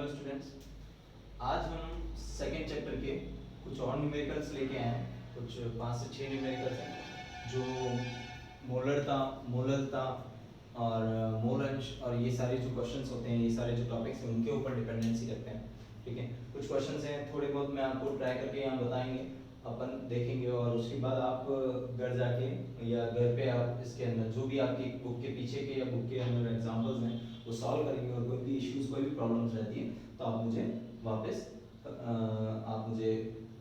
Hello students, आज हम second chapter के कुछ और न्यूमेरिकल्स लेके आए हैं। कुछ 5 से 6 न्यूमेरिकल्स हैं जो मोलरता और मोल अंश और ये सारे जो क्वेश्चंस होते हैं, ये सारे जो टॉपिक्स हैं उनके ऊपर डिपेंडेंसी रखते हैं। ठीक है, कुछ क्वेश्चंस हैं, थोड़े बहुत मैं आपको ट्राई करके यहाँ बताएंगे, अपन देखेंगे और उसके बाद आप घर जाके या घर पे आप इसके अंदर जो भी आपकी बुक के पीछे के या बुक के अंदर एग्जांपल्स हैं वो सॉल्व करेंगे। और कोई भी इश्यूज, कोई भी प्रॉब्लम्स रहती है तो आप मुझे वापस आप मुझे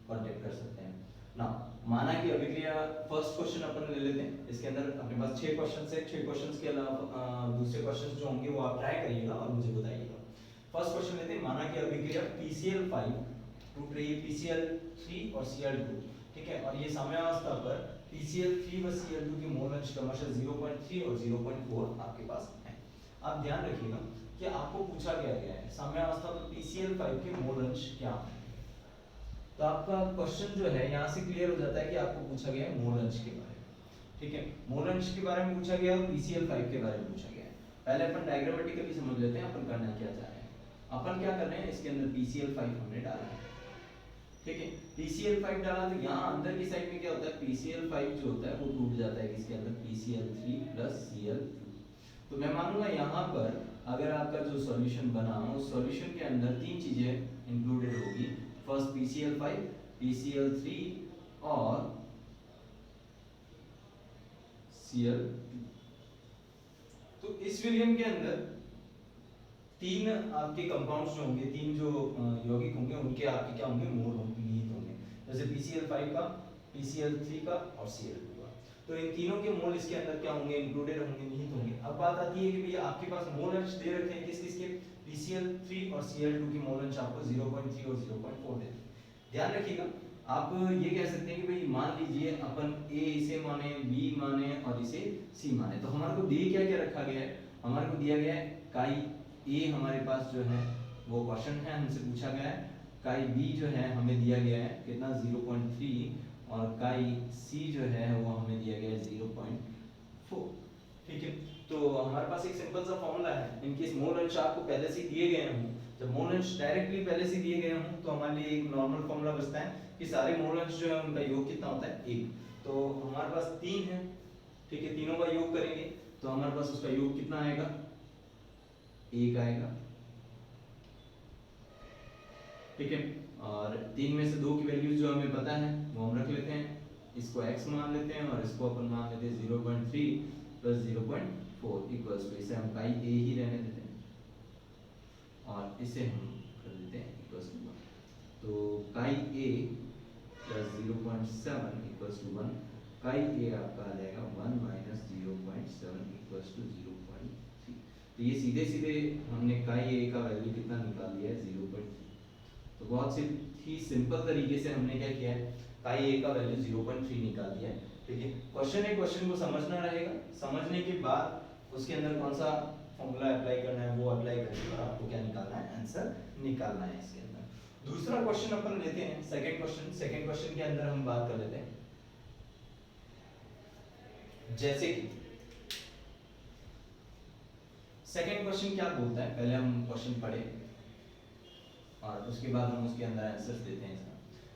कांटेक्ट कर सकते हैं ना। माना कि अभिक्रिया फर्स्ट क्वेश्चन अपन ले लेते हैं। इसके अंदर अपने पास 6 क्वेश्चंस है। 6 क्वेश्चंस के अलावा दूसरे क्वेश्चंस जो होंगे वो आप ट्राई करिएगा और मुझे बताइएगा। फर्स्ट क्वेश्चन लेते हैं। माना कि अभिक्रिया PCl5 टूट रही है PCl3 और Cl2, ठीक है, और ये साम्यावस्था पर PCl3 व Cl2 के मोल अंश क्रमशः 0.3 और 0.4 आपके पास है। आप ध्यान रखिएगा कि आपको पूछा गया है साम्यावस्था पर PCl5 के मोल अंश क्या है। तो आपका क्वेश्चन जो है यहाँ से क्लियर हो जाता है कि आपको पूछा गया है मोल अंश के बारे में। ठीक है, मोल अंश के बारे में पूछा गया और PCl5 के बारे में पूछा गया है। पहले अपन डायग्रामेटिकली समझ लेते हैं अपन करना क्या चाह रहे हैं। अपन क्या कर रहे हैं, इसके अंदर PCl5 हमने डाला है। ठीक है, PCl5 डाला तो यहाँ अंदर की साइड में क्या होता है, PCl5 जो होता है वो टूट जाता है किसके अंदर, PCl3 प्लस Cl2। तो मैं मानूंगा यहाँ पर अगर आपका जो सॉल्यूशन बना उस सॉल्यूशन के अंदर 3 चीजें इंक्लूडेड होगी। फर्स्ट PCl5, PCl3 और Cl2। तो इस विलियम के अंदर 3 आपके कंपाउंड्स जो होंगे, 3 जो यौगिक होंगे उनके आपके क्या होंगे, मोल निहित होंगे। जैसे PCl5 का, PCl3 का और Cl2 का। तो इन तीनों के मोल इसके अंदर क्या होंगे, इंक्लूडेड होंगे, निहित होंगे। अब बात आती है कि भैया आपके पास मोल अंश दे रखे हैं किस किस के, PCl3 और Cl2 के मोल अंश आपको 0.3 और 0.4 देते हैं। ध्यान रखिएगा, आप ये कह सकते हैं कि भाई मान लीजिए अपन A इसे माने, B माने और इसे C माने। तो हमारे को दे क्या क्या रखा गया है, हमारे को दिया गया है काई A हमारे पास जो है वो क्वेश्चन है, हमसे पूछा गया है। काई B जो है हमें दिया गया है कितना, 0.3 और काई C जो है वो हमें दिया गया है 0.4। ठीक है, तो हमारे पास एक सिंपल सा फॉर्मूला है। इनकेस मोल अंश आपको पहले से दिए गए हों, जब मोल अंश डायरेक्टली पहले से दिए गए हों तो हमारे लिए एक नॉर्मल फॉर्मूला बचता है कि सारे मोल अंश जो है उनका योग कितना होता है, 1। तो हमारे पास 3 है, ठीक है, तीनों का योग करेंगे तो हमारे पास उसका योग कितना आएगा, 1 आएगा। ठीक है, और 3 में से 2 की वैल्यूज जो हमें पता है वो हम रख लेते हैं। इसको x मान लेते हैं और इसको अपन मान लेते हैं 0.3 प्लस 0.4 इक्वल्स टू, इसे हम काई a ही रहने देते हैं और इसे हम कर देते हैं इक्वल्स टू 1। तो काई a प्लस 0.7 इक्वल्स टू 1। काई a आपका आ जाएगा 1 माइनस 0.7 इक्वल्स टू 0.3। तो ये सीधे सीधे हमने काई a का वैल्यू कितना निकाल दिया है, 0.3। तो बहुत ही सिंपल तरीके से हमने क्या किया है, काई a का वैल्यू 0.3 निकाल दिया है। ठीक है, क्वेश्चन को समझना रहेगा, समझने के बाद उसके अंदर कौन सा फॉर्मूला अप्लाई करना है वो अप्लाई करके और आपको क्या निकालना है, आंसर निकालना है इसके अंदर। दूसरा क्वेश्चन अपन लेते हैं, सेकंड क्वेश्चन के अंदर हम बात कर लेते हैं। जैसे कि सेकंड क्वेश्चन क्या बोलता है, पहले हम क्वेश्चन पढ़े और उसके बाद हम उसके अंदर आंसर्स देते हैं इसका।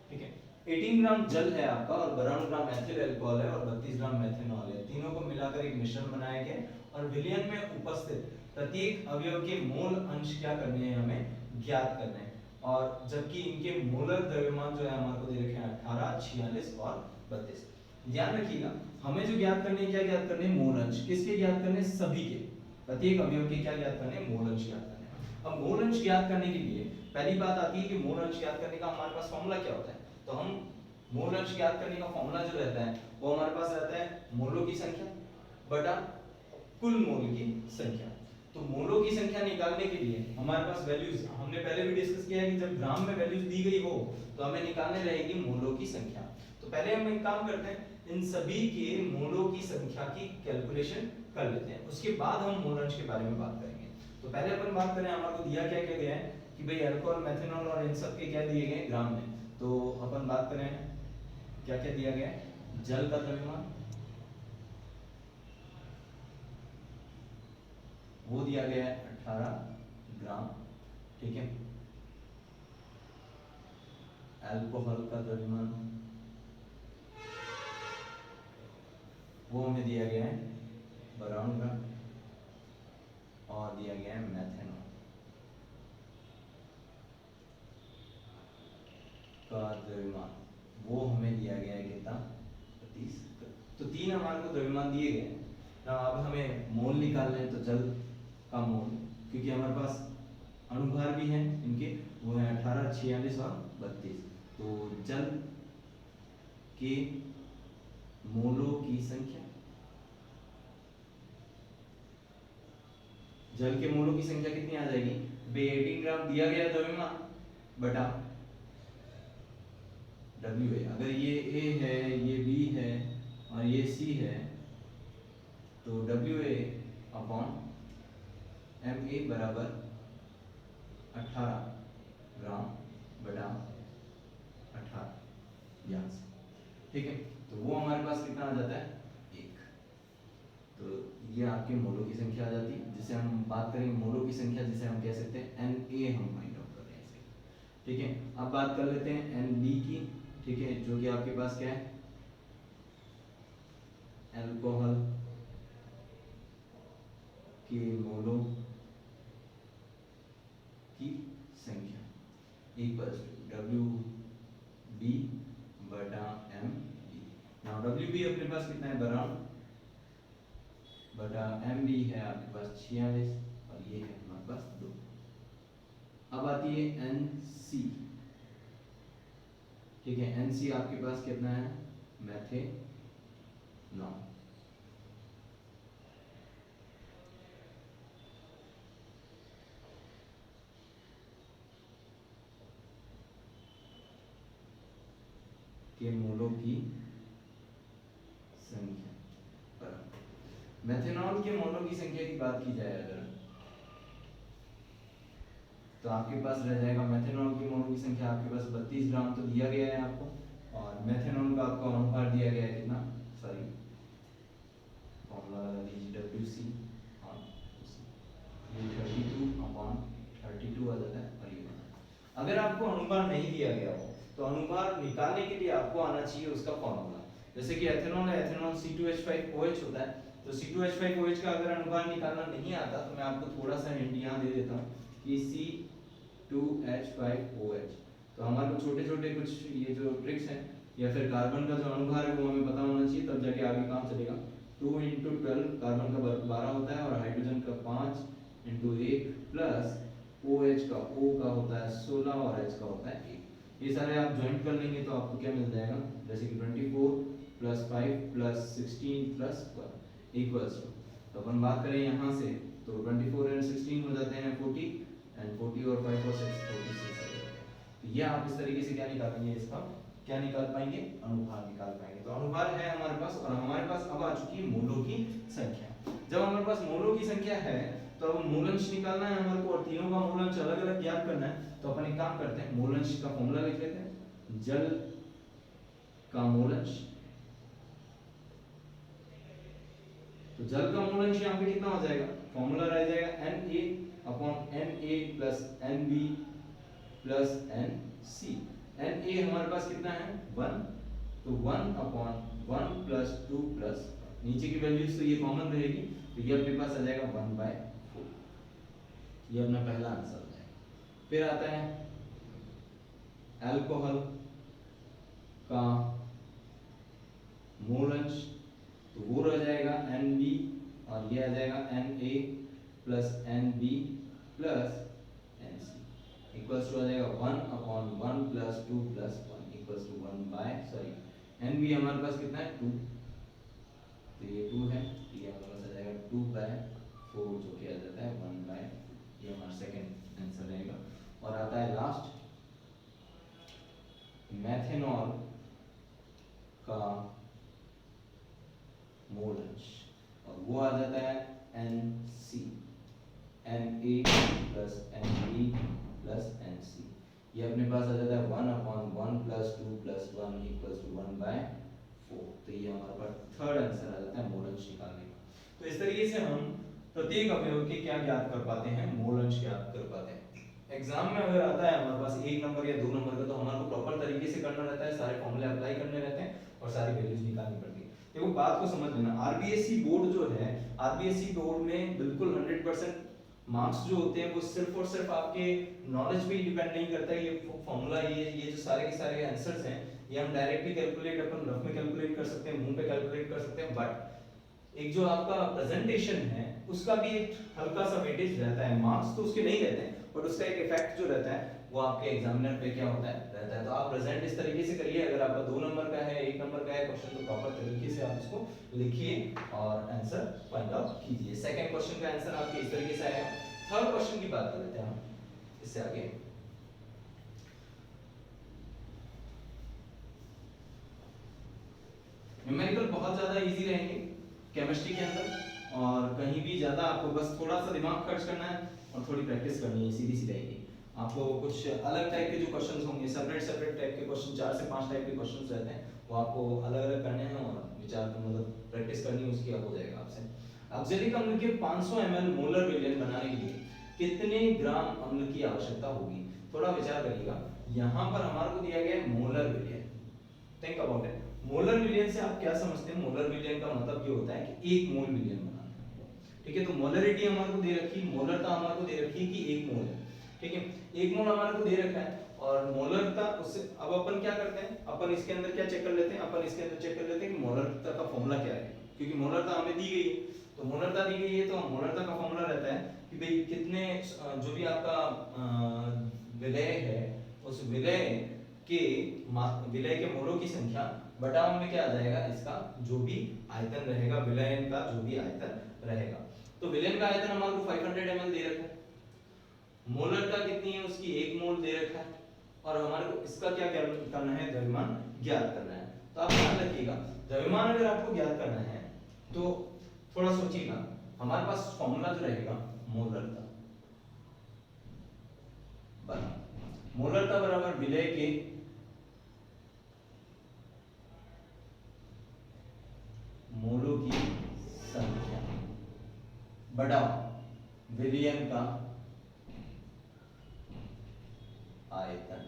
ठीक है, 18 ग्राम जल है आपका और 52 ग्राम एथिल अल्कोहल है और 32 ग्राम मेथनॉल है। तीनों को मिलाकर एक मिश्रण बनाया गया और विलयन में उपस्थित प्रत्येक अवयव के मोल अंश क्या करने हैं, हमें ज्ञात करने हैं। और जबकि इनके मोलर द्रव्यमान जो है हमारे को दे रखे हैं 18, 46 और 32। ध्यान रखिएगा, हमें जो ज्ञात करने, क्या ज्ञात करने, मोल अंश। किसके ज्ञात करने, सभी के, प्रत्येक अवयव के क्या ज्ञात करने, मोल अंश ज्ञात करने। अब मोल अंश ज्ञात करने के लिए पहली बात आती है कि मोल अंश ज्ञात करने का हमारे पास फॉर्मूला क्या होता है। तो हम मोल अंश ज्ञात करने का फॉर्मूला जो रहता है वो हमारे पास रहता है मोलों की संख्या बटा कुल मोल की संख्या। तो मोलों की संख्या निकालने के लिए हमारे पास वैल्यूज, हमने पहले भी डिस्कस किया है कि जब ग्राम में वैल्यूज दी गई हो तो हमें निकालने रहेगी मोलों की संख्या। तो पहले हम एक काम करते हैं, इन सभी के मोलों की संख्या की कैलकुलेशन कर लेते हैं, उसके बाद हम मोल अंश के बारे में बात करेंगे। तो पहले अपन बात करें, हमारे को दिया क्या क्या गया है कि भाई अल्कोहल, मेथनॉल और इन सब के क्या दिए गए ग्राम में। तो अपन बात करें क्या क्या दिया गया है, जल का द्रव्यमान वो दिया गया है 18 ग्राम। ठीक है। अल्कोहल का द्रव्यमान वो हमें दिया गया है 52 ग्राम और दिया गया है मेथनॉल का द्रव्यमान वो हमें दिया गया है कितना 30। तो 3 हमारे को द्रव्यमान दिए गए हैं ना। अब हमें मोल निकालना है, तो जल का मोल, क्योंकि हमारे पास अणुभार भी हैं इनके, वो है 18, 46 और 32। तो जल के मोलों की संख्या, जल के मोलों की संख्या कितनी आ जाएगी? 18 ग्राम दिया गया द्रव्यमान बटा W है। अगर ये A है, ये B है और ये C है, तो WA अपॉन MA बराबर 18 ग्राम बटा 18 ध्यान से, ठीक है। तो वो हमारे पास कितना आ जाता है 1। तो ये आपके मोलों की संख्या आ जाती है, जिसे हम बात करेंगे मोलों की संख्या, जिसे हम कह सकते हैं Na हम फाइंड आउट कर रहे हैं इसके, ठीक है। अब बात कर लेते हैं Nb की, ठीक है, जो कि आपके पास क्या है अल्कोहल के मोलों की संख्या इक्वल्स टू WB बटा MB। नाउ WB अपने पास कितना है 52 बटा MB है आपके पास 46 और ये है हमारे पास 2। अब आती है NC, ठीक है। NC आपके पास कितना है मेथेनॉल, के मोलों की संख्या पर मेथेनॉल के मोलों की संख्या की बात की जाए अगर, तो आपके पास रह जाएगा मेथेनॉल के मोलों की संख्या आपके पास 32 ग्राम तो दिया गया है आपको, और मेथेनॉल का आपको अनुपात दिया गया है कितना, सॉरी फॉर्मूला लगा दीजिए WC और ये 32 अपॉन 32 आ जाता है। और ये अगर आपको अनुपात नहीं दिया गया हो तो अनुपात निकालने के लिए आपको आना चाहिए उसका फॉर्मूला। जैसे कि एथेनॉल है, एथेनॉल C2H5OH होता है, तो C2H5OH का अगर अनुपात निकालना नहीं आता तो मैं आपको थोड़ा सा हिंट यहाँ दे देता हूँ कि C2H5OH। तो हमारे को छोटे छोटे कुछ ये जो ट्रिक्स हैं या फिर कार्बन का जो अणुभार है वो हमें पता होना चाहिए, तब जाके आगे काम चलेगा। 2 × 12 कार्बन का 12 होता है और हाइड्रोजन का 5 × 1 प्लस OH का O का होता है 16 और H का होता है 1। ये सारे आप ज्वाइंट कर लेंगे तो आपको क्या मिल जाएगा, जैसे कि 24 + 5 + 16 + 1 इक्वल्स टू, तो अपन बात करें यहाँ से तो 24 और 16 हो जाते हैं 40 एंड 40 और 5 और 6 46 हो जाते हैं। तो ये आप इस तरीके से क्या निकाल पाएंगे, इसका क्या निकाल पाएंगे, अनुभार निकाल पाएंगे। तो अनुभार है हमारे पास और हमारे पास अब आ चुकी है मोलों की संख्या। जब हमारे पास मोलों की संख्या है तो अब मूलंश निकालना है हमारे को और तीनों का मूलंश अलग अलग ज्ञात करना है। तो अपन एक काम करते हैं, मूलंश का फॉर्मूला लिख लेते हैं, जल का मूलंश, तो जल का मूलंश यहाँ पे कितना हो जाएगा, फॉर्मूला रह जाएगा Na upon Na plus Nb plus Nc। Na हमारे पास कितना है 1, तो 1 अपॉन 1 प्लस 2 प्लस नीचे की वैल्यूज तो ये कॉमन रहेगी, तो ये अपने पास आ जाएगा 1/4। ये अपना पहला आंसर हो जाएगा। फिर आता है अल्कोहल का मूलंश, तो वो रह जाएगा Nb और ये आ जाएगा Na plus Nb plus Nc equals to आ जाएगा 1 upon 1 plus 2 plus 1 equals to 1/Nb हमारे पास कितना है 2, तो ये 2 है, ये हमारे पास आ जाएगा 2/4 जो कि आ जाता है 1/2। ये हमारा सेकंड आंसर रहेगा। और आता है लास्ट मेथेनॉल का मूलंश और वो आ जाता है Nc, Na plus Nb plus Nc। ये अपने पास आ जाता है 1 upon 1 plus 2 plus 1 equals to 1/4। तो ये हमारे पास थर्ड आंसर आ जाता है मूलंश निकालने का। तो इस तरीके से हम प्रत्येक अवयव के क्या ज्ञात कर पाते हैं, मूलंश ज्ञात कर पाते हैं। एग्जाम में अगर आता है हमारे पास 1 नंबर या 2 नंबर का, तो हमारे को प्रॉपर तरीके से करना रहता है, सारे फॉर्मूले अप्लाई करने रहते हैं और सारी वैल्यूज निकालनी पड़ती है। देखो बात को समझ लेना, आरबीएससी बोर्ड जो है, आरबीएससी बोर्ड में बिल्कुल 100% मार्क्स जो होते हैं वो सिर्फ और सिर्फ आपके नॉलेज पे ही डिपेंड नहीं करता है। ये फॉर्मूला, ये जो सारे के सारे आंसर्स हैं, ये हम डायरेक्टली कैलकुलेट अपन रफ में कैलकुलेट कर सकते हैं, मुंह पे कैलकुलेट कर सकते हैं, बट एक जो आपका प्रेजेंटेशन है उसका भी एक हल्का सा वेटेज रहता है। मार्क्स तो उसके नहीं रहते हैं, बट उसका एक इफेक्ट जो रहता है वो आपके एग्जामिनर पे क्या होता है, रहता है। तो आप प्रेजेंट इस तरीके से करिए, अगर आपका 2 नंबर का है, 1 नंबर का है क्वेश्चन, तो प्रॉपर तरीके से आप उसको लिखिए और आंसर फाइंड आउट कीजिए। सेकंड क्वेश्चन का आंसर आपके इस तरीके से आएगा। थर्ड क्वेश्चन की बात कर लेते हैं हम इससे आगे। न्यूमेरिकल बहुत ज्यादा इजी रहेंगे केमिस्ट्री के अंदर, और कहीं भी ज्यादा आपको बस थोड़ा सा दिमाग खर्च करना है और थोड़ी प्रैक्टिस करनी है, सीधी सी रहेगी। आपको कुछ अलग टाइप के जो क्वेश्चंस होंगे, सेपरेट टाइप के क्वेश्चन, 4 से 5 टाइप के क्वेश्चंस रहते हैं, वो आपको अलग अलग करने हैं और विचार मतलब प्रैक्टिस करनी है, उसकी अब हो जाएगा आपसे। ऑक्जेलिक अम्ल के 500 ml मोलर विलयन बनाने के लिए कितने ग्राम अम्ल की आवश्यकता होगी? थोड़ा विचार करिएगा। यहाँ पर हमारे को दिया गया है मोलर विलयन, थिंक अबाउट इट। मोलर विलयन से आप क्या समझते हैं? मोलर विलयन का मतलब ये होता है कि 1 मोल विलयन बनाना, ठीक है। तो मोलरिटी हमारे को दे रखी, मोलरता हमारे को दे रखी है कि 1 मोल है, ठीक है। 1 मोल हमारे को दे रखा है और मोलरता उससे, अब अपन क्या करते हैं, अपन इसके अंदर क्या चेक कर लेते हैं, अपन इसके अंदर चेक कर लेते हैं कि मोलरता का फॉर्मूला क्या है, क्योंकि मोलरता हमें दी गई है। तो मोलरता दी गई है तो मोलरता का फॉर्मूला रहता है कि भाई कितने, जो भी आपका विलय है, उस विलय के मोलों की संख्या बटा में क्या आ जाएगा, इसका जो भी आयतन रहेगा, विलयन का जो भी आयतन रहेगा। तो विलयन का आयतन हमारे को 500 ml दे रखा है, मोलरता कितनी है उसकी 1 मोल दे रखा है, और हमारे को इसका क्या करना है, द्रव्यमान ज्ञात करना है। तो आप ध्यान रखिएगा, द्रव्यमान अगर आपको ज्ञात करना है तो थोड़ा सोचिएगा, हमारे पास फॉर्मूला जो रहेगा मोलरता बराबर विलय के मोलों की संख्या बटा विलयन का आयतन,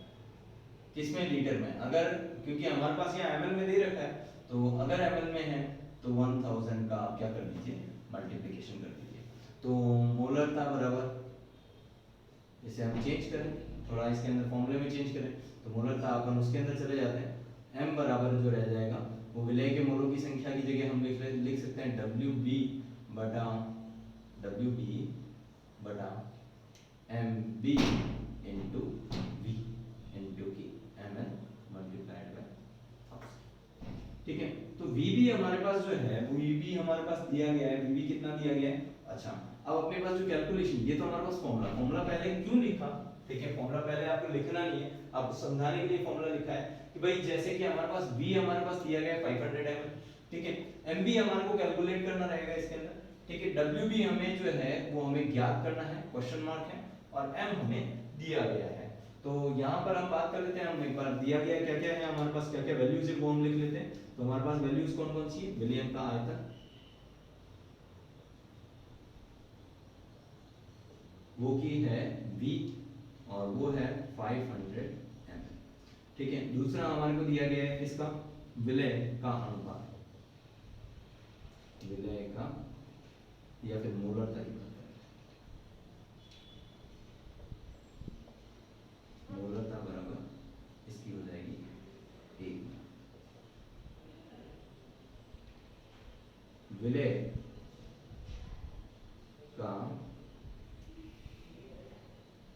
किसमें, लीटर में। अगर, क्योंकि हमारे पास यहाँ ml में दे रखा है, तो अगर ml में है तो 1000 का आप क्या कर दीजिए, मल्टीप्लिकेशन कर दीजिए। तो मोलरता बराबर, इसे हम चेंज करें थोड़ा, इसके अंदर फॉर्मूले में चेंज करें, तो मोलरता अपन उसके अंदर चले जाते हैं, m बराबर जो रह जाएगा वो विलय के मोलों की संख्या की जगह हम लिख सकते हैं WB बटा MB इंटू V इंटू की ml मल्टीप्लाइड बाय 1000, ठीक है। तो VB हमारे पास जो है वो VB हमारे पास दिया गया है, VB कितना दिया गया है। अच्छा, अब अपने पास जो कैलकुलेशन, ये तो हमारे पास फॉर्मूला पहले क्यों लिखा, ठीक है। फॉर्मूला पहले आपको लिखना नहीं है, आपको समझाने के लिए फॉर्मूला लिखा है कि भाई जैसे कि हमारे पास V हमारे पास दिया गया है 500 ml, ठीक है। MB हमारे को कैलकुलेट करना रहेगा इसके अंदर, ठीक है। WB हमें जो है वो हमें ज्ञात करना है, क्वेश्चन मार्क है, और M हमें दिया गया है। तो यहाँ पर हम बात कर लेते हैं, हम एक बार दिया गया क्या क्या है हमारे पास, क्या क्या वैल्यूज है वो हम लिख लेते हैं। तो हमारे पास वैल्यूज कौन कौन सी है, विलयन का आयतन वो की है V और वो है 500 ml, ठीक है। दूसरा हमारे को दिया गया है इसका विलय का अनुपात, विलय का या फिर मोलरता की बात करें, मोलरता बराबर इसकी हो जाएगी 1, विलय का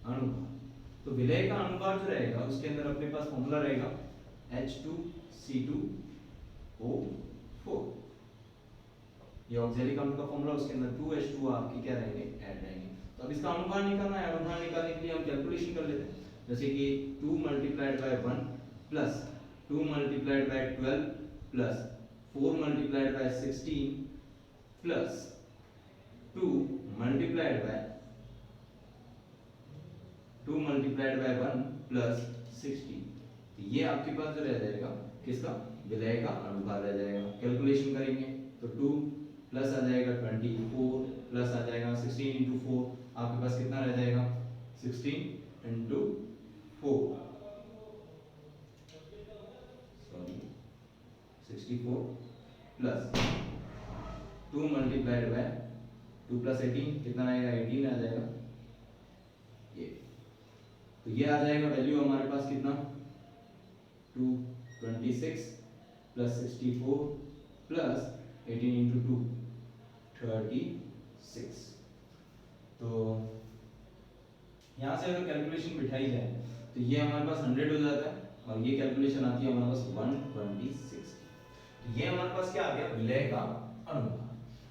अनुपात। तो विलय का अनुपात जो रहेगा उसके अंदर अपने पास फॉर्मूला रहेगा H2C2O4, ये ऑक्जेलिक अम्ल का फॉर्मूला, उसके अंदर 2H2 आपके क्या रहेंगे, ऐड रहेंगे। तो अब इसका अनुपात निकालना है, अनुपात निकालने के लिए हम कैलकुलेशन कर लेते हैं, जैसे कि 2 multiplied by 1 plus 2 multiplied by 12 plus 4 multiplied by 16 plus 2 multiplied by 2 multiplied by 1 plus 16। तो ये आपके पास जो रह जाएगा किसका, विलय का अनुपात रह जाएगा। कैलकुलेशन करेंगे तो 2 प्लस आ जाएगा 24 प्लस आ जाएगा 16 इंटू 4, आपके पास कितना रह जाएगा 16 into 4 64 plus 2 multiplied by 2 plus 18 कितना आएगा 18 आ जाएगा ये। तो ये आ जाएगा वैल्यू हमारे पास कितना 226 प्लस 64 प्लस 18 इंटू 2 36। तो यहाँ से अगर कैलकुलेशन बिठाई जाए तो ये हमारे पास 100 हो जाता है और ये कैलकुलेशन आती है हमारे पास 126। तो ये हमारे पास क्या आ गया विलय का अनुभार।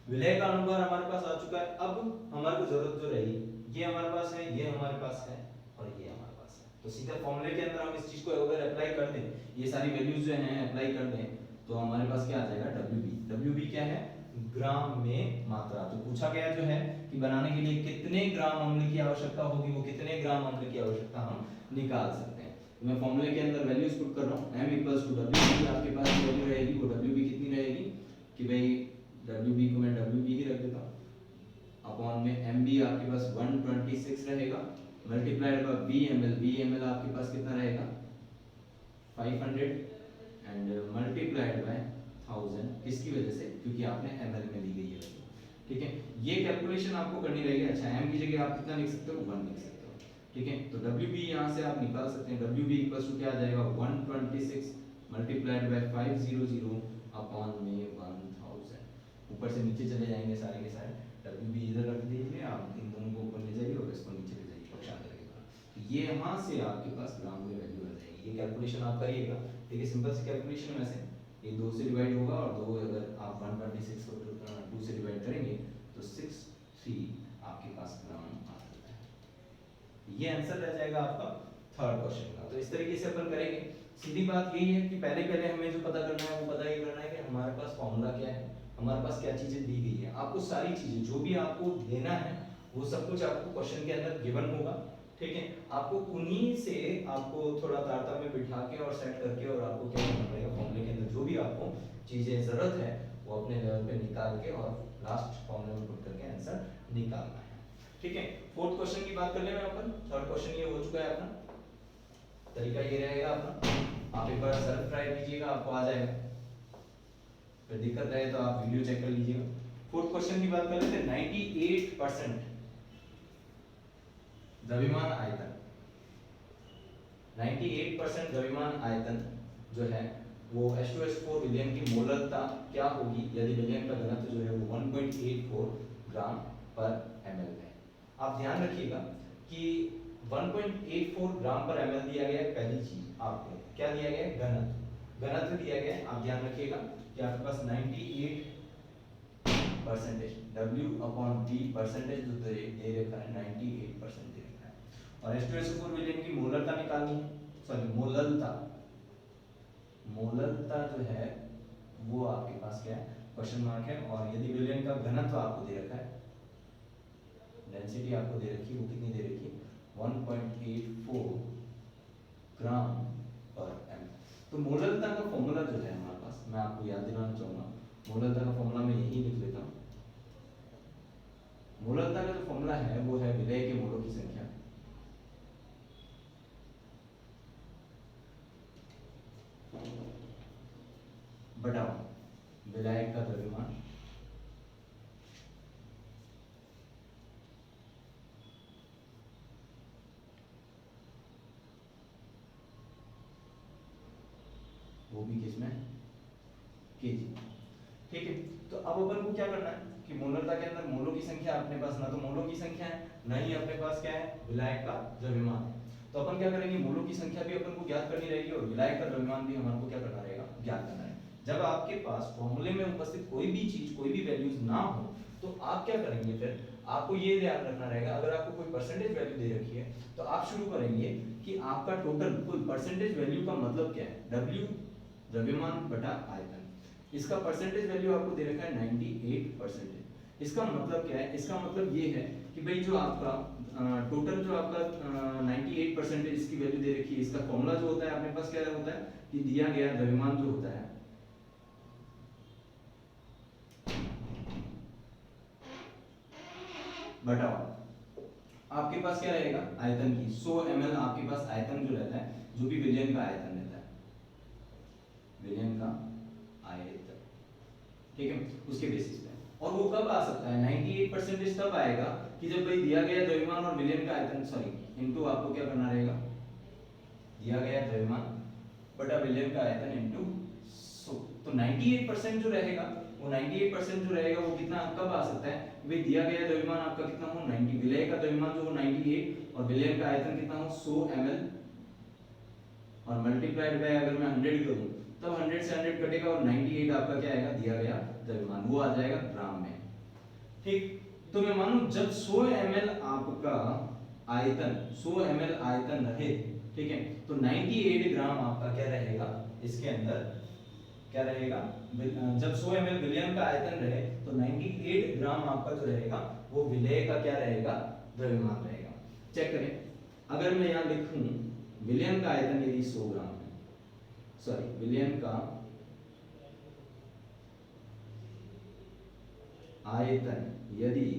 विलय का अनुभार हमारे पास आ चुका है। अब हमारे को जरूरत जो रही ये हमारे पास है, ये हमारे पास है और ये हमारे पास है। तो सीधा फॉर्मूले के अंदर हम इस चीज को अगर अप्लाई कर दें, ये सारी वैल्यूज जो हैं अप्लाई कर दें तो हमारे पास क्या आ जाएगा WB। WB क्या है ग्राम में मात्रा। तो पूछा गया जो है कि बनाने के लिए कितने ग्राम अम्ल की आवश्यकता होगी, वो कितने ग्राम अम्ल की आवश्यकता हम निकाल सकते हैं। तो मैं फॉर्मूले के अंदर वैल्यूज पुट कर रहा हूं। m = WB। आपके पास वैल्यू रहेगी वो WB कितनी रहेगी कि भाई WB को मैं WB ही रख देता हूं अपॉन में MB आपके पास 126 रहेगा मल्टीप्लाइड बाय B ml आपके पास कितना रहेगा 500 एंड मल्टीप्लाइड बाय 1000 किसकी वजह से क्योंकि आपने ml में ली गई है। ठीक है, ये कैलकुलेशन आपको करनी रहेगी। अच्छा m की जगह आप कितना लिख सकते हो 1 लिख सकते हो। ठीक है, तो WB यहां से आप निकाल सकते हैं। WB क्या आ जाएगा 126 मल्टीप्लाइड बाय 500 अपॉन में 1000। ऊपर से नीचे चले जाएंगे सारे के सारे। WB इधर रख दीजिए, आप इन दोनों को ऊपर ले जाइए और इसको नीचे ले जाइए पक्षांतर के बाद। तो ये यहां से आपके पास ग्राम में वैल्यू आ जाएगी। ये कैलकुलेशन आप करिएगा। ठीक है, सिंपल सी कैलकुलेशन में से ये 2 से डिवाइड होगा और 2 अगर आप 126 को 2 से डिवाइड करेंगे तो 63 आपके पास ग्राम आ जाता है। ये आंसर रह जाएगा आपका थर्ड क्वेश्चन का। तो इस तरीके से अपन करेंगे। सीधी बात यही है कि पहले हमें जो पता करना है वो पता ये करना है कि हमारे पास फॉर्मूला क्या है, हमारे पास क्या चीजें दी गई है। आपको सारी चीजें जो भी आपको देना है वो सब कुछ आपको क्वेश्चन के अंदर गिवन होगा। ठीक है, आपको उन्हीं से आपको थोड़ा तारतम्य बिठा के और सेट करके और आपको क्या करना पड़ेगा फॉर्मूले के अंदर जो भी आपको चीजें जरूरत है वो अपने लेवल पे निकाल के और लास्ट फॉर्मूले में पुट करके आंसर निकालना है। ठीक है, फोर्थ क्वेश्चन की बात कर ले अपन। थर्ड क्वेश्चन ये हो चुका है अपना। तरीका ये रहेगा अपना, आप एक बार सेल्फ ट्राई कीजिएगा आपको आ जाएगा। फिर दिक्कत रहे तो आप वीडियो चेक कर लीजिएगा। फोर्थ क्वेश्चन की बात कर लेते हैं। 98% द्रव्यमान आयतन, 98% द्रव्यमान आयतन जो है वो H2S4 विलयन की मोलरता क्या होगी यदि विलयन का घनत्व जो है वो 1.84 ग्राम पर ml है। आप ध्यान रखिएगा कि 1.84 ग्राम पर ml दिया गया है। पहली चीज आपको क्या दिया गया है घनत्व दिया गया है। आप ध्यान रखिएगा कि आपके पास 98% W/V परसेंटेज जो दे रखा है 98% दे रखा है। और H2SO4 विलयन की मोलरता निकालनी है, सॉरी मोलरता जो है वो आपके पास क्या है क्वेश्चन मार्क है। और यदि विलयन का घनत्व आपको दे रखा है, डेंसिटी आपको दे रखी है, वो कितनी दे रखी है 1.84 ग्राम पर ml। तो मोलरता का फॉर्मूला जो है हमारे पास, मैं आपको याद दिलाना चाहूंगा, मोलरता का फॉर्मूला मैं यही लिख लेता हूं। मोलरता का जो फॉर्मूला है वो है विलय के मोलों की संख्या बटा विलायक का द्रव्यमान वो भी किसमें केजी। ठीक है, तो अब अपन को क्या करना है कि मोलरता के अंदर मोलों की संख्या अपने पास ना तो मोलों की संख्या है ना ही अपने पास क्या है विलायक का द्रव्यमान है। तो अपन क्या करेंगे मोलों की संख्या भी अपन को ज्ञात करनी रहेगी और विलायक का द्रव्यमान भी हमारे को क्या करना रहेगा ज्ञात करना है। जब आपके पास फॉर्मूले में उपस्थित कोई भी चीज कोई भी वैल्यूज ना हो तो आप क्या करेंगे, फिर आपको ये ध्यान रखना रहेगा अगर आपको कोई परसेंटेज वैल्यू दे रखी है तो आप शुरू करेंगे कि आपका टोटल कुल परसेंटेज वैल्यू का मतलब क्या है W द्रव्यमान बटा आयतन। इसका परसेंटेज वैल्यू आपको दे रखा है 98%। इसका मतलब क्या है, इसका मतलब ये है कि भाई जो आपका टोटल जो आपका 98% इसकी वैल्यू दे रखी है, इसका फॉर्मूला जो होता है अपने पास क्या होता है कि दिया गया द्रव्यमान जो होता है बटा। आपके पास क्या रहेगा, आयतन की 100 ml आपके पास आयतन जो रहता है, जो भी विलयन का आयतन रहता है, विलयन का आयतन, ठीक है, उसके बेसिस पे। और वो कब आ सकता है, 98% तब आएगा कि जब भाई दिया गया द्रव्यमान और विलयन का आयतन, सॉरी इनटू आपको क्या करना रहेगा, दिया गया द्रव्यमान बटा विलयन का आयतन इनटू 100। तो 98% जो रहेगा, वो 98% जो रहेगा वो कितना कब आ सकता है, भाई दिया गया द्रव्यमान आपका कितना हो 90, विलय का द्रव्यमान जो हो 98 और विलयन का आयतन कितना हो 100 ml, और मल्टीप्लाइड बाय अगर मैं 100 करूं तब 100 से 100 कटेगा और 98 आपका क्या आएगा, दिया गया द्रव्यमान, वो आ जाएगा ग्राम में, ठीक। तो मैं मानूं जब 100 ml आपका आयतन 100 ml आयतन रहे, ठीक है, तो 98 ग्राम आपका क्या रहेगा, इसके अंदर क्या रहेगा, जब 100 ml विलयन का आयतन रहे तो 98 ग्राम आपका जो रहेगा वो विलय का क्या रहेगा, द्रव्यमान रहेगा। चेक करें, अगर मैं यहाँ लिखूं विलयन का आयतन यदि 100 ग्राम है, सॉरी विलयन का आयतन यदि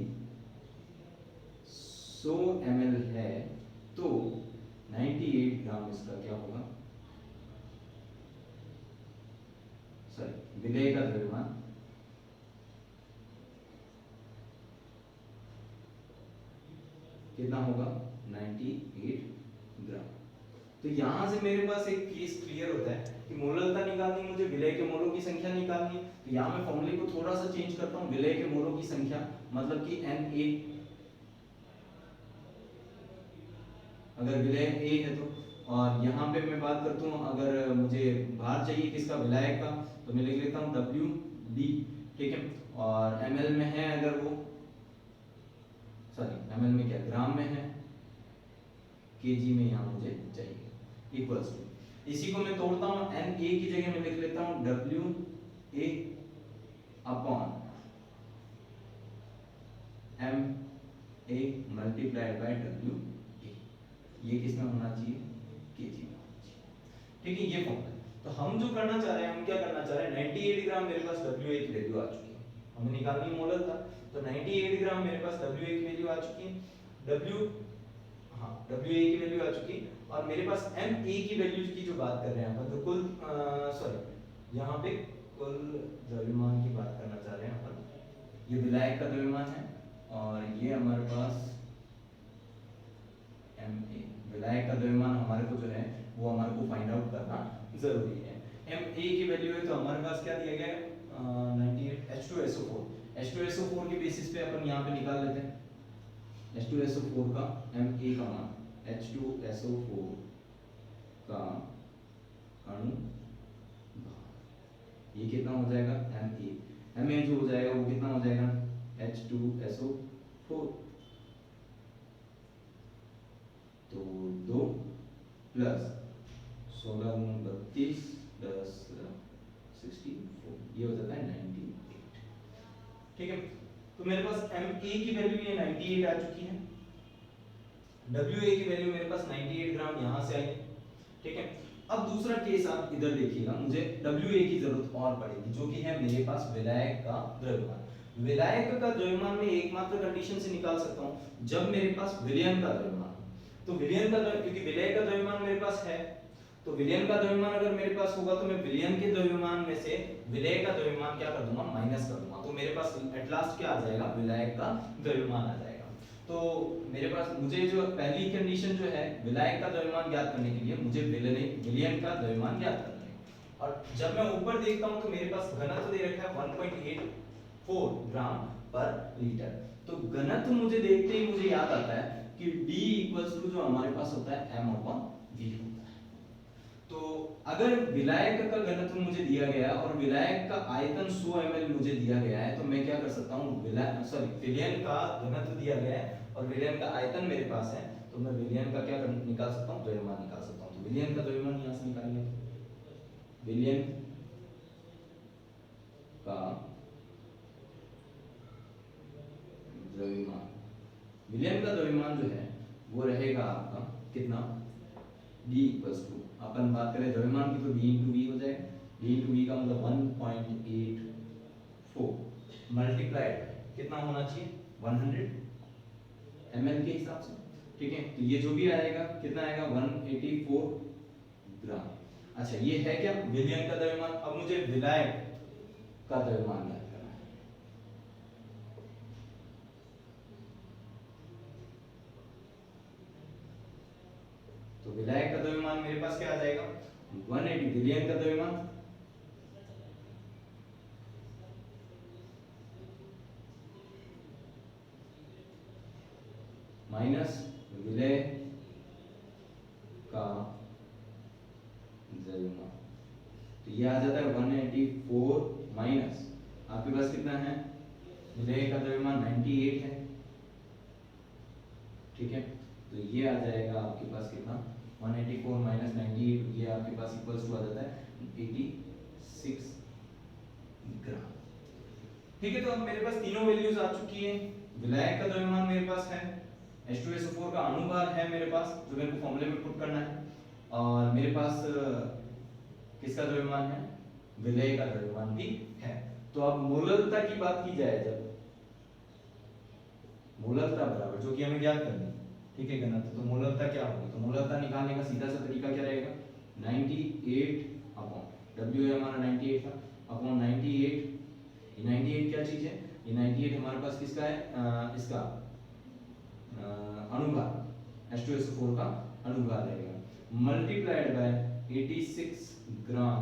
100 ml है तो 98 ग्राम इसका क्या होगा, सॉरी विलय का द्रव्यमान कितना होगा 98 ग्राम। तो यहां से मेरे पास एक केस क्लियर होता है कि मोललता निकालनी, मुझे विलय के मोलों की संख्या निकालनी है। तो यहां मैं फॉर्मूले को थोड़ा सा चेंज करता हूं, विलय के मोलों की संख्या मतलब कि Na, अगर विलय A है तो, और यहाँ पे मैं बात करता हूँ अगर मुझे भार चाहिए किसका, विलायक का, तो मैं लिख लेता हूँ WD, ठीक है, और ml में है अगर वो, सॉरी ml में क्या ग्राम में है, kg में यहाँ मुझे चाहिए, इक्वल्स टू, इसी को मैं तोड़ता हूँ Na की जगह में लिख लेता हूँ WA upon MA multiplied by WA, ये किसमें होना चाहिए, kg में होना चाहिए, ठीक है, ये फॉर्मूला। तो हम जो करना चाह रहे हैं, हम क्या करना चाह रहे हैं, 98 ग्राम मेरे पास WA की वैल्यू आ चुकी है, हमें निकालनी मोललता, तो 98 ग्राम मेरे पास WA की वैल्यू आ चुकी है, WA की वैल्यू आ चुकी है, और मेरे पास MA की वैल्यू की जो बात कर रहे हैं अपन, तो कुल सॉरी यहाँ पे कुल द्रव्यमान की बात करना चाह रहे हैं अपन, ये विलायक का द्रव्यमान है और ये हमारे पास MA, विलायक का द्रव्यमान हमारे को जो है वो हमारे को फाइंड आउट करना जरूरी है। MA की वैल्यू है तो हमारे पास क्या दिया गया है 98 H2SO4, H2SO4 के बेसिस पे अपन यहाँ पे निकाल लेते हैं H2SO4 का MA का मान, H2SO4 का अणु भार, ये कितना हो जाएगा MA जो हो जाएगा वो कितना हो जाएगा H2SO4, तो 2 प्लस 16 32 प्लस 64, ये हो जाता है 98, ठीक है। तो मेरे पास MA की वैल्यू ये 98 आ चुकी है, WA की वैल्यू मेरे पास 98 ग्राम यहाँ से आई, ठीक है। अब दूसरा केस आप इधर देखिएगा, मुझे WA की जरूरत और पड़ेगी, जो कि है मेरे पास विलायक का द्रव्यमान। विलायक का द्रव्यमान में एकमात्र कंडीशन से निकाल सकता हूँ जब मेरे पास विलयन का द्रव्यमान, तो विलयन का क्योंकि विलय का द्रव्यमान मेरे पास है, तो विलयन का द्रव्यमान अगर मेरे पास होगा तो मैं विलयन के द्रव्यमान में से विलय का द्रव्यमान क्या कर दूंगा, माइनस कर दूंगा, तो मेरे पास एट लास्ट क्या आ जाएगा, विलायक का द्रव्यमान आ जाएगा। तो मेरे पास मुझे जो पहली कंडीशन जो है विलायक का द्रव्यमान ज्ञात करने के लिए मुझे विलयन का द्रव्यमान ज्ञात करना है, और जब मैं ऊपर देखता हूं तो मेरे पास घनत्व दे रखा है 1.84 ग्राम पर लीटर, तो घनत्व मुझे देखते ही मुझे याद आता है कि D इक्वल्स टू जो हमारे पास होता है M अपॉन V होता है। तो अगर विलायक का घनत्व मुझे दिया गया और विलायक का आयतन 100 ml मुझे दिया गया है, तो मैं क्या कर सकता हूँ, विलयन का घनत्व दिया गया है और विलयन का आयतन मेरे पास है, तो मैं विलयन का क्या निकाल सकता हूँ, द्रव्यमान निकाल सकता हूँ। तो विलयन का द्रव्यमान यहाँ से निकालेंगे, विलयन का द्रव्यमान, विलयन का द्रव्यमान जो है वो रहेगा आपका कितना, D इक्वल्स टू, अपन बात करें द्रव्यमान की तो D इंटू V हो जाएगा, D इंटू V का मतलब 1.84 मल्टीप्लाइड कितना होना चाहिए 100 ml के हिसाब से, ठीक है, तो ये जो भी आएगा कितना आएगा 184 ग्राम। अच्छा ये है क्या विलयन का द्रव्यमान। अब मुझे विलायक का द्रव्यमान ज्ञात करना है। तो विलायक का द्रव्यमान मेरे पास क्या आ जाएगा 180 विलयन का द्रव्यमान माइनस विलय का द्रव्यमान। तो ये आ जाता है 184 माइनस आपके पास कितना है विलय का द्रव्यमान 98 है। ठीक है, तो ये आ जाएगा आपके पास कितना 184 माइनस 98, ये आपके पास इक्वल्स टू आ जाता है 86 ग्राम। ठीक है, तो अब मेरे पास तीनों वैल्यूज आ चुकी हैं। विलायक का द्रव्यमान मेरे पास है, H2SO4 का अणुभार है मेरे पास जो मेरे को फॉर्मूले में पुट करना है, और मेरे पास किसका द्रव्यमान है विलय का द्रव्यमान भी है। तो अब मोलरता की बात की जाए, जब मोलरता बराबर जो कि हमें ज्ञात करनी है, ठीक है घनत्व, तो मोलरता क्या होगी, तो मोलरता निकालने का सीधा सा तरीका क्या रहेगा 98 अपॉन W है हमारा 98 था अपॉन 98। 98 क्या चीज है, ये 98 हमारे पास किसका है इसका अणुभार H2SO4 का अणुभार रहेगा मल्टीप्लाइड बाय 86 ग्राम।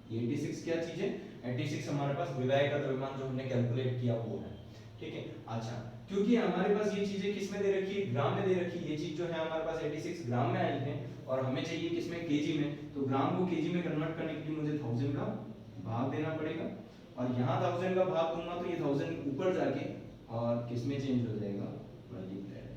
86 क्या चीज है 86 हमारे पास विलायक का द्रव्यमान जो हमने कैलकुलेट किया वो है। ठीक है, अच्छा क्योंकि हमारे पास ये चीजें किस में दे रखी है ग्राम में दे रखी है, ये चीज जो है हमारे पास 86 ग्राम में आई है और हमें चाहिए किसमें केजी में, तो ग्राम को केजी में कन्वर्ट करने के लिए मुझे 1000 का भाग देना पड़ेगा, और यहाँ 1000 का भाग दूंगा तो ये 1000 ऊपर जाके और किसमें चेंज हो जाएगा मल्टीप्लाइड।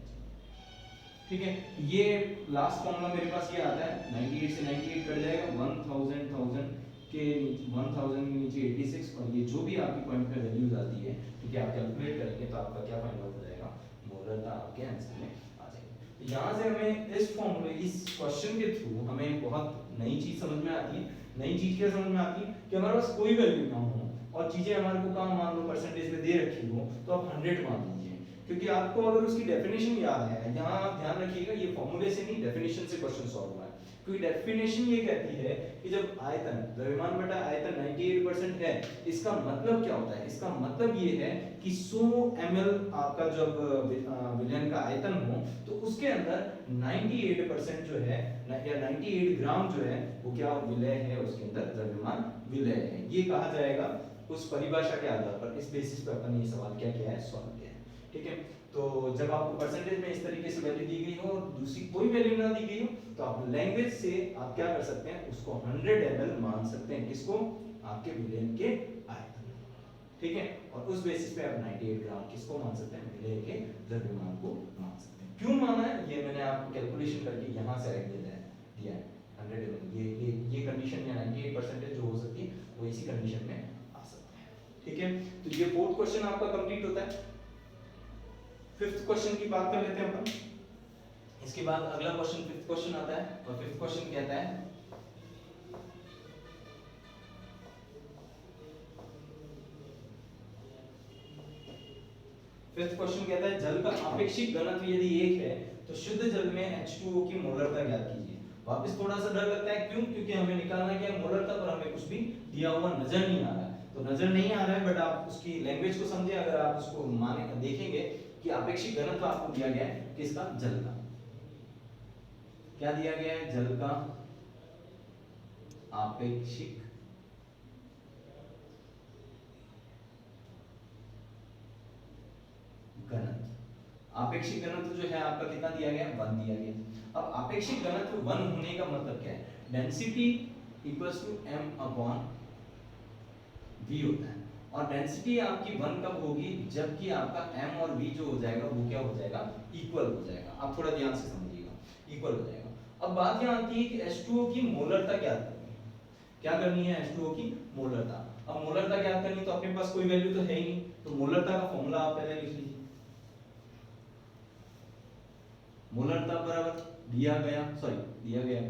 ठीक है, ये लास्ट फॉर्मूला मेरे पास ये आता है 98 से 98 कट जाएगा 1000 के 1000 के नीचे 86, और ये जो भी आपकी पॉइंट पे वैल्यूज आती है ठीक है आप कैलकुलेट करेंगे तो आपका क्या फाइंड आउट हो जाएगा मोलरता आपके आंसर में आ जाएगी। तो यहाँ से हमें इस फॉर्मूले इस क्वेश्चन के थ्रू हमें बहुत नई चीज समझ में आती है। नई चीज क्या समझ में आती है कि हमारे पास कोई वैल्यू ना हो और चीजें हमारे को कहाँ मान लो परसेंटेज में दे रखी हो तो आप 100 मान लीजिए, क्योंकि आपको अगर उसकी डेफिनेशन याद है, यहाँ आप ध्यान रखिएगा ये फॉर्मूले से नहीं डेफिनेशन से क्वेश्चन सॉल्व हुआ है, क्योंकि डेफिनेशन ये कहती है कि जब आयतन द्रव्यमान बटा आयतन 98% है, इसका मतलब क्या होता है, इसका मतलब ये है कि 100 ml आपका जब विलयन का आयतन हो तो उसके अंदर 98% जो है या 98 ग्राम जो है वो क्या विलय है, उसके अंदर द्रव्यमान विलय है। ये कहा जाएगा उस परिभाषा के आधार पर, इस बेसिस पर अपन ये सवाल क्या किया है सॉल्व किया है। ठीक है, तो जब आपको परसेंटेज में इस तरीके से वैल्यू दी गई हो और दूसरी कोई वैल्यू ना दी गई हो तो आप लैंग्वेज से आप क्या कर सकते हैं उसको 100 ml मान सकते हैं, किसको आपके विलयन के आयतन। ठीक है, और उस बेसिस पे आप 98 ग्राम किसको मान सकते हैं विलय के द्रव्यमान को मान सकते हैं। क्यों माना है ये मैंने आपको कैलकुलेशन करके यहाँ से दिया है 100 ml, ये कंडीशन या 98% जो हो सकती है वो इसी कंडीशन में आ सकता है। ठीक है, तो ये फोर्थ क्वेश्चन आपका कंप्लीट होता है। फिफ्थ क्वेश्चन की बात कर लेते हैं अपन, इसके बाद अगला क्वेश्चन फिफ्थ क्वेश्चन आता है, और फिफ्थ क्वेश्चन कहता है फिफ्थ क्वेश्चन कहता है जल का आपेक्षिक घनत्व यदि 1 है तो शुद्ध जल में H2O की मोलरता ज्ञात कीजिए। वापस थोड़ा सा डर लगता है, क्यों, क्योंकि हमें निकालना क्या है मोलरता, पर हमें कुछ भी दिया हुआ नजर नहीं आ रहा है। तो नजर नहीं आ रहा है बट आप उसकी लैंग्वेज को समझे, अगर आप उसको माने देखेंगे कि आपेक्षिक घनत्व आपको दिया गया है किसका जल का, क्या दिया गया है जल का आपेक्षिक घनत्व। आपेक्षिक घनत्व जो है आपका कितना दिया गया 1 दिया गया। अब आपेक्षिक घनत्व 1 होने का मतलब क्या है, density equals to m upon v होता है, और डेंसिटी आपकी 1 कब होगी जबकि आपका m और v जो हो जाएगा वो क्या हो जाएगा इक्वल हो जाएगा। आप थोड़ा ध्यान से समझिएगा इक्वल हो जाएगा। अब बात यहाँ आती है कि H2O की मोलरता क्या करनी है H2O की मोलरता। अब मोलरता क्या करनी, तो अपने पास कोई वैल्यू तो है ही नहीं, तो मोलरता का फॉर्मूला आप पहले लिख लीजिए। मोलरता बराबर दिया गया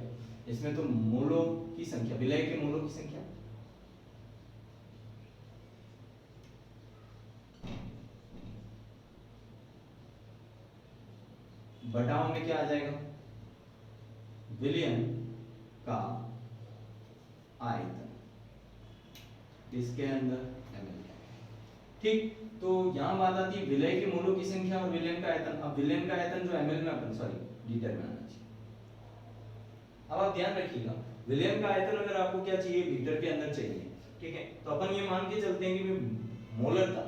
इसमें तो मोलों की संख्या, विलय के मोलों की संख्या बटाव में क्या आ जाएगा, विलयन का आयतन, इसके अंदर ml। ठीक, तो यहाँ बात आती है विलय के मोलों की संख्या और विलयन का आयतन। अब विलयन का आयतन जो ml में अपन लीटर में आना चाहिए। अब आप ध्यान रखिएगा, विलयन का आयतन अगर आपको क्या चाहिए, लीटर के अंदर चाहिए, ठीक है। तो अपन ये मान के चलते हैं कि मोलरता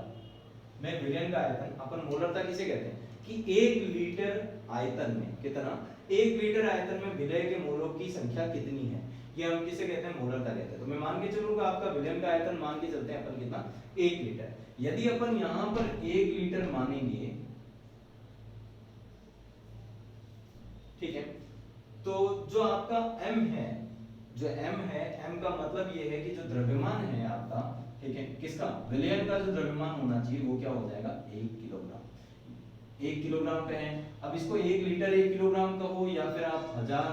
में विलयन का आयतन, अपन मोलरता किसे कहते हैं कि 1 लीटर आयतन में कितना, 1 लीटर आयतन में विलय के मोलों की संख्या कितनी है, ये हम किसे कहते हैं, मोलरता कहते हैं। तो मैं मान के चलूंगा आपका विलयन का आयतन मान के चलते हैं अपन कितना, 1 लीटर। यदि अपन यहां पर 1 लीटर मानेंगे, ठीक है, तो जो आपका m है, जो m है, m का मतलब ये है कि जो द्रव्यमान है आपका, ठीक है, किसका, विलयन का जो द्रव्यमान होना चाहिए वो क्या हो जाएगा, 1 किलोग्राम। 1 किलोग्राम पे है। अब इसको 1 लीटर 1 किलोग्राम कहो या फिर आप 1000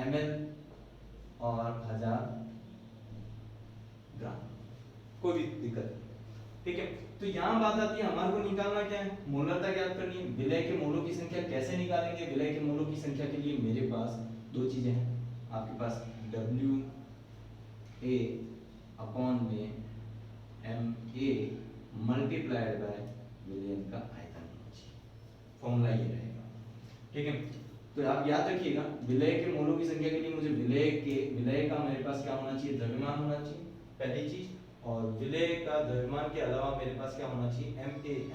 ml और 1000 ग्राम, कोई भी दिक्कत नहीं, ठीक है। तो यहाँ बात आती है हमारे को निकालना क्या है, मोलरता ज्ञात करनी है। विलय के मोलों की संख्या कैसे निकालेंगे, विलय के मोलों की संख्या के लिए मेरे पास दो चीजें हैं, आपके पास W A अपॉन में MA मल्टीप्लाइड बाय विलयन का आयतन होना चाहिए, फॉर्मूला ये रहेगा, ठीक है। तो आप याद रखिएगा, विलय के मोलों की संख्या के लिए मुझे विलय का मेरे पास क्या होना चाहिए, द्रव्यमान होना चाहिए, पहली चीज। और विलय का द्रव्यमान के अलावा मेरे पास क्या होना चाहिए,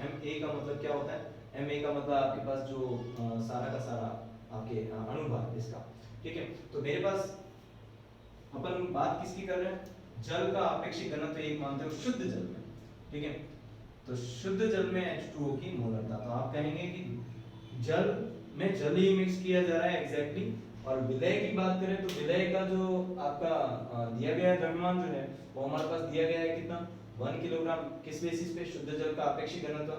MA का मतलब क्या होता है, MA का मतलब आपके पास जो सारा का सारा आपके अनुभाग इसका, ठीक है। तो मेरे पास अपन बात किसकी कर रहे हैं, जल का आपेक्षिक घनत्व एक मानते हो शुद्ध जल में, ठीक है। तो शुद्ध जल में H2O की मोलरता, तो आप कहेंगे कि जल में जल ही मिक्स किया जा रहा है एग्जैक्टली। और विलय की बात करें तो विलय का जो आपका दिया गया द्रव्यमान जो है वो हमारे पास दिया गया है कितना, 1 किलोग्राम। किस बेसिस पे, शुद्ध जल का आपेक्षिक घनत्व,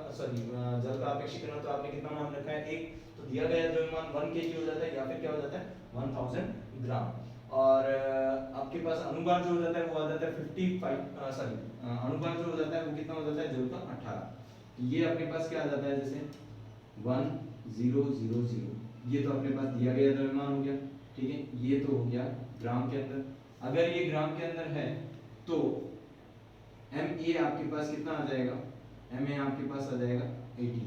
जल का आपेक्षिक घनत्व आपने कितना मान रखा है, 1। तो दिया गया द्रव्यमान 1 kg हो जाता है या फिर क्या हो जाता है 1000 ग्राम। और आपके पास अनुपात जो हो जाता है वो आ जाता है 55, अनुपात जो हो जाता है वो कितना हो जाता है, जल का 18। तो ये अपने पास क्या आ जाता है, जैसे 1000, ये तो अपने पास दिया गया द्रव्यमान हो गया, ठीक है। ये तो हो गया ग्राम के अंदर। अगर ये ग्राम के अंदर है तो MA आपके पास कितना आ जाएगा, MA आपके पास आ जाएगा 80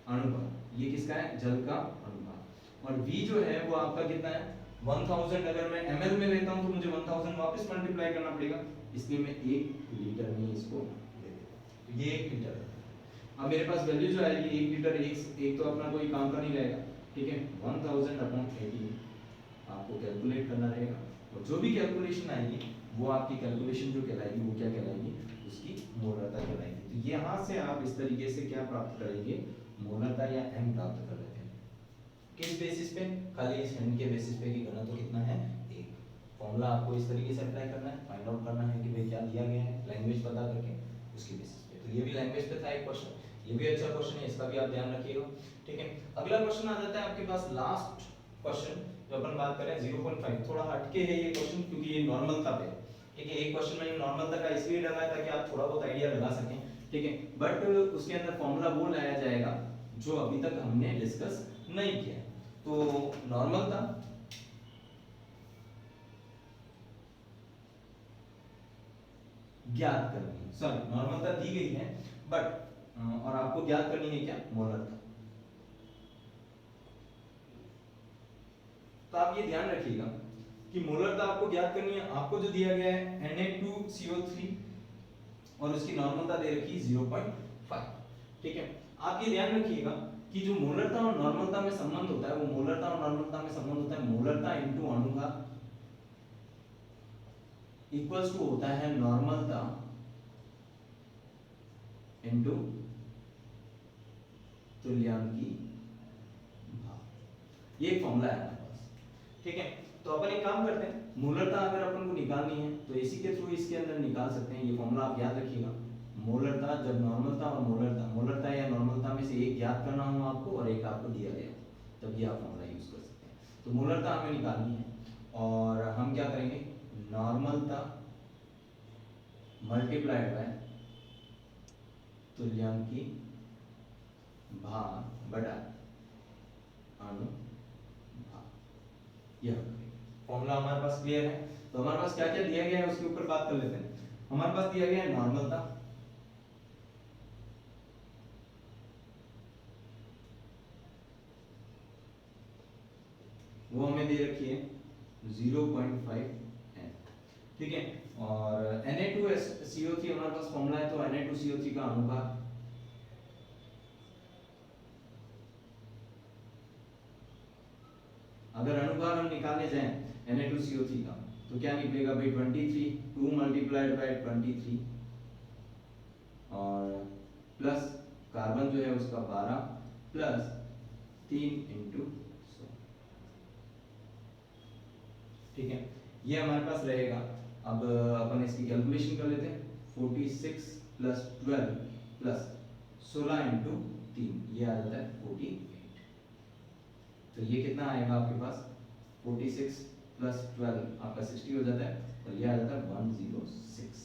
अनुपात, ये किसका है, जल का अनुपात। और V जो है वो आपका कितना है 1000। अगर मैं ml में लेता हूं तो मुझे 1000 वापस मल्टीप्लाई करना पड़ेगा, इसलिए मैं 1 लीटर में इसको ले लेता हूं। तो ये 1 लीटर है। अब मेरे पास वैल्यू जो आएगी 1 लीटर, एक तो अपना कोई काम का नहीं रहेगा, ठीक है। 1000/80 आपको कैलकुलेट करना रहेगा, और जो भी कैलकुलेशन आएगी वो आपकी कैलकुलेशन जो कहलाएगी वो क्या कहलाएगी, उसकी मोलरता कहलाएगी। तो यहाँ से आप इस तरीके से क्या प्राप्त करेंगे, मोलरता या m प्राप्त कर लेते हैं। किस बेसिस पे, खाली इस m के बेसिस पे कि घनत्व कितना है, 1। फॉर्मूला आपको इस तरीके से अप्लाई करना है, फाइंड आउट करना है कि भाई क्या दिया गया है, लैंग्वेज पता करके उसके बेसिस पे। तो ये भी लैंग्वेज पे था एक क्वेश्चन, ये भी अच्छा क्वेश्चन है, इसका भी आप ध्यान रखिएगा, ठीक है। अगला क्वेश्चन आ जाता है आपके पास, लास्ट क्वेश्चन जो अपन बात कर रहे हैं 0.5। थोड़ा हटके है ये क्वेश्चन क्योंकि ये नॉर्मलता पे, ठीक है। एक क्वेश्चन मैंने नॉर्मलता का इसलिए डाला है ताकि आप थोड़ा बहुत आइडिया लगा सकें, ठीक है। बट उसके अंदर फॉर्मूला वो लाया जाएगा जो अभी तक हमने डिस्कस नहीं किया। तो नॉर्मलता ज्ञात करनी है, सॉरी नॉर्मलता दी गई है बट और आपको ज्ञात करनी है क्या, मोलरता। तो आप ये ध्यान रखिएगा कि मोलरता आपको ज्ञात करनी है। आपको जो दिया गया है Na2CO3 और उसकी नॉर्मलता दे रखी है 0.5, ठीक है। आप ये ध्यान रखिएगा कि जो मोलरता और नॉर्मलता में संबंध होता है वो मोलरता और नॉर्मलता में संबंध होता है मोलरता इनटू अनुभाग इक्वल्स टू होता है नॉर्मलता इनटू तुल्यांकी भाग। ये एक फॉर्मूला है हमारे पास, ठीक है। तो अपन एक काम करते हैं, मोलरता अगर अपन को निकालनी है तो इसी के थ्रू इसके अंदर निकाल सकते हैं। ये फॉर्मूला आप याद रखिएगा, मोलरता जब नॉर्मलता और मोलरता या नॉर्मलता में से एक ज्ञात करना हो आपको और एक आपको दिया गया तब ये आप फॉर्मूला यूज कर सकते हैं। तो मोलरता हमें निकालनी है और हम क्या करेंगे, नॉर्मलता मल्टीप्लाइड बाय तुल्यांकी भाग बटा अनुभाग। यह फॉर्मूला हमारे पास क्लियर है। तो हमारे पास क्या क्या दिया गया है उसके ऊपर बात कर लेते हैं। हमारे पास दिया गया है नॉर्मलता, वो हमें दे रखी है 0.5 n, ठीक है। और Na2CO3 हमारे पास फॉर्मूला है, तो Na2CO3 का अनुभाग अगर अनुभाग हम निकालने जाएं Na2CO3 का तो क्या निकलेगा भाई 23, 2 मल्टीप्लाइड बाय 23 और प्लस कार्बन जो है उसका 12 प्लस 3 इंटू 100, ठीक है। ये हमारे पास रहेगा। अब अपन इसकी कैलकुलेशन कर लेते हैं। 46 प्लस 12 प्लस 16 इंटू 3, ये आ जाता है 48। तो ये कितना आएगा आपके पास 46 प्लस 12 आपका 60 हो जाता है, और ये आ जाता है 106,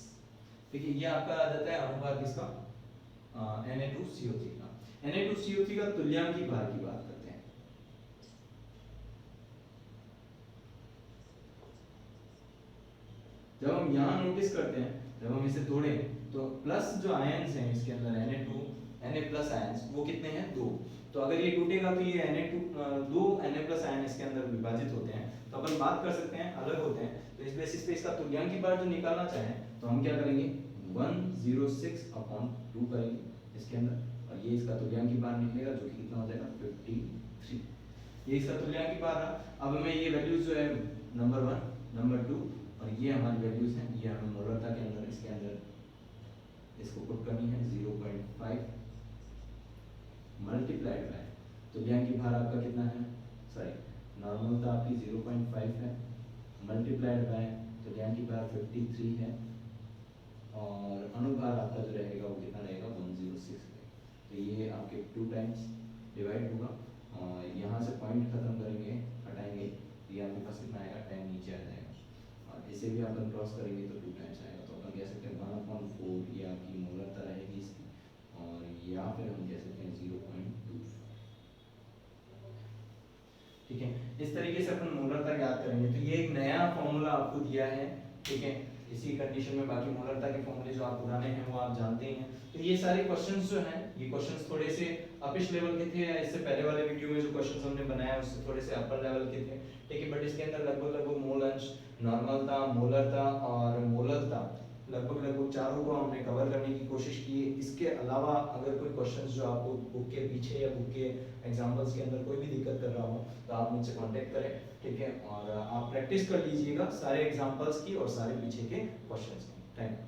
ठीक है। ये आपका आ जाता है अनुपात किसका, Na2CO3 का। Na2CO3 का तुल्यांकी भार की बात करते हैं। जब हम यहाँ नोटिस करते हैं, जब हम इसे तोड़ें तो प्लस जो आयंस हैं इसके अंदर Na प्लस आयंस वो कितने हैं 2। तो अगर ये टूटेगा तो ये दो Na प्लस आयन इसके अंदर विभाजित होते हैं, तो अपन बात कर सकते हैं अलग होते हैं। तो इस बेसिस पे इसका तुल्यांकी भार जो निकालना चाहें तो हम क्या करेंगे 106/2 करेंगे इसके अंदर, और ये इसका तुल्यांकी भार निकलेगा जो कि कितना हो जाएगा 53। ये इसका तुल्यांकी भार रहा। अब हमें ये वैल्यूज जो है नंबर 1 नंबर 2 और ये हमारी वैल्यूज हैं, ये हमें मोलरता के अंदर इसके अंदर इसको पुट करनी है। 0.5 मल्टीप्लाइड बाय तुल्यांकी भार आपका कितना है, सॉरी नॉर्मलता आपकी 0.5 है, मल्टीप्लाइड बाय तुल्यांकी भार 53 है, और अनुभार आपका जो रहेगा वो कितना रहेगा 106 है। तो ये आपके 2 टाइम्स डिवाइड होगा, और यहाँ से पॉइंट खत्म करेंगे, हटाएंगे, ये आपके पास कितना आएगा 10 नीचे आ जाएगा, और इसे भी अपन क्रॉस करेंगे तो 2 टाइम्स आएगा। तो अपन कह सकते हैं 1/4 ये आपकी मोलरता रहेगी इसकी, और या फिर हम कह सकते हैं 0.2, ठीक है। इस तरीके से अपन मोलरता याद करेंगे। तो ये एक नया फॉर्मूला आपको दिया है, ठीक है। इसी कंडीशन में बाकी मोलरता के फॉर्मूले जो आप पुराने हैं वो आप जानते ही हैं। तो ये सारे क्वेश्चंस जो हैं, ये क्वेश्चंस थोड़े से अपिश लेवल के थे, या इससे पहले वाले वीडियो में जो क्वेश्चंस हमने बनाया उससे थोड़े से अपर लेवल के थे, ठीक है। बट इसके अंदर लगभग मोल अंश, नॉर्मलता, मोलरता और मोलरता लगभग चारों को हमने कवर करने की कोशिश की। इसके अलावा अगर कोई क्वेश्चंस जो आपको बुक के पीछे या बुक के एग्जांपल्स के अंदर कोई भी दिक्कत कर रहा हो तो आप मुझसे कांटेक्ट करें, ठीक है। और आप प्रैक्टिस कर लीजिएगा सारे एग्जांपल्स की और सारे पीछे के क्वेश्चंस की। Thank you.